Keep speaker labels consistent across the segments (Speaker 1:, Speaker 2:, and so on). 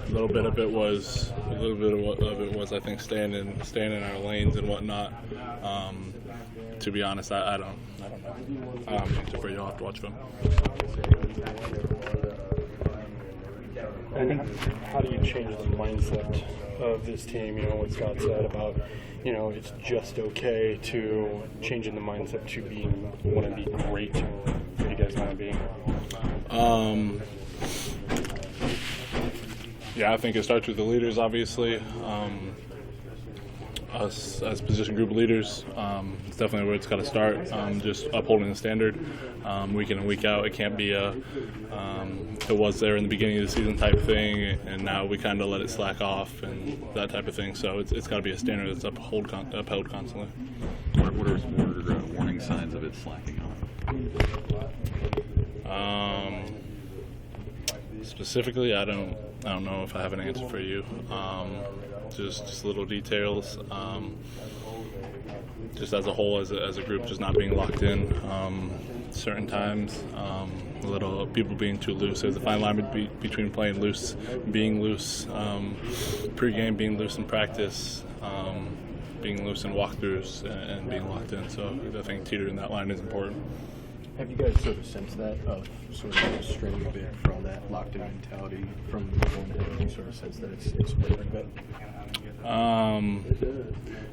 Speaker 1: A little bit of it was I think staying in our lanes and whatnot. To be honest, I don't know. I don't answer for you. I'll have to watch film.
Speaker 2: I think, how do you change the mindset of this team? You know, what Scott said about, you know, it's just okay, to changing the mindset to being want to be great. What do you guys want to be?
Speaker 1: Yeah, I think it starts with the leaders, obviously. Us as position group leaders, it's definitely where it's got to start. Just upholding the standard week in and week out. It can't be it was there in the beginning of the season type thing, and now we kind of let it slack off and that type of thing. So it's got to be a standard that's upheld constantly.
Speaker 3: What are more warning signs of it slacking off?
Speaker 1: Specifically, I don't know if I have an answer for you. Just little details. Just as a whole, as a group, just not being locked in. Certain times, little people being too loose. There's a fine line between playing loose, being loose pre-game, being loose in practice, being loose in walkthroughs, and being locked in. So I think teetering that line is important.
Speaker 4: Have you guys sort of sensed that, of sort of straying a bit from that locked-in mentality from the one head? Have you sort of sense that it's wavering a bit?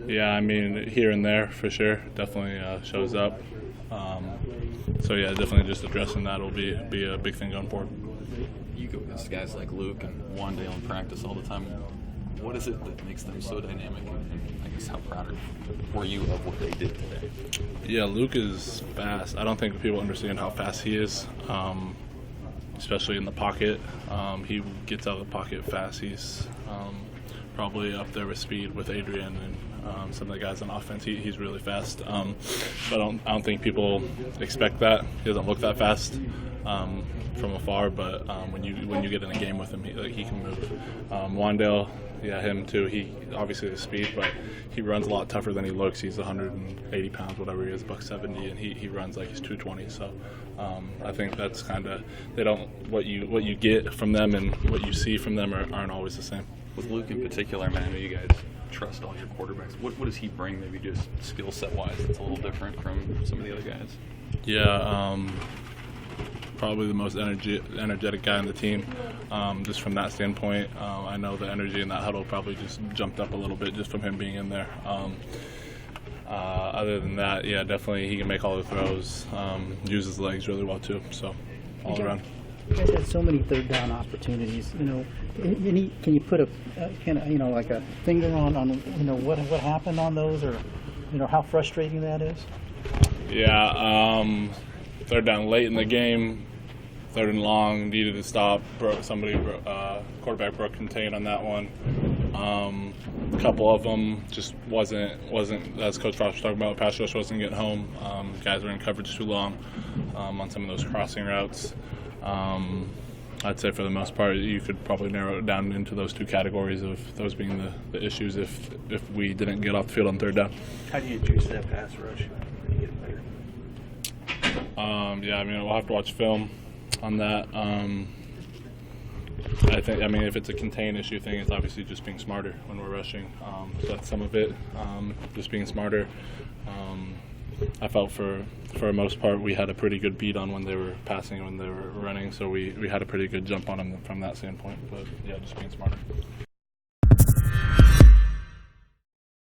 Speaker 1: Yeah, I mean, here and there for sure, definitely shows up. So yeah, definitely just addressing that will be a big thing going forward.
Speaker 3: You go against guys like Luke and Wandale in practice all the time. What is it that makes them so dynamic? And I guess how proud were you of what they did today?
Speaker 1: Yeah, Luke is fast. I don't think people understand how fast he is, especially in the pocket. He gets out of the pocket fast. He's probably up there with speed with Adrian and some of the guys on offense. He's really fast. But I don't think people expect that. He doesn't look that fast from afar, but when you get in a game with him, he can move. Wandale, yeah, him too. He obviously has speed, but he runs a lot tougher than he looks. He's 180 pounds, whatever he is, $170, and he runs like he's 220. So I think that's kind of what you get from them and what you see from them aren't always the same.
Speaker 3: With Luke in particular, man, I know you guys trust all your quarterbacks. What does he bring, maybe just skill set wise, that's a little different from some of the other guys?
Speaker 1: Yeah, probably the most energetic guy on the team. Just from that standpoint, I know the energy in that huddle probably just jumped up a little bit just from him being in there. Other than that, yeah, definitely he can make all the throws, use his legs really well too, so all around.
Speaker 5: You guys had so many third down opportunities. You know, can you put a like a finger on what happened on those, or how frustrating that is?
Speaker 1: Yeah, third down late in the game, third and long, needed to stop. Quarterback broke contain on that one. A couple of them just wasn't as Coach Frost was talking about. Pass rush wasn't getting home. Guys were in coverage too long on some of those crossing routes. I'd say for the most part, you could probably narrow it down into those two categories of those being the issues if we didn't get off the field on third down.
Speaker 4: How do you juice that pass rush?
Speaker 1: Yeah, I mean, we'll have to watch film on that. I mean, if it's a contain issue thing, it's obviously just being smarter when we're rushing. So that's some of it, just being smarter. I felt for the most part we had a pretty good beat on when they were passing and when they were running, so we had a pretty good jump on them from that standpoint. But yeah, just being smarter.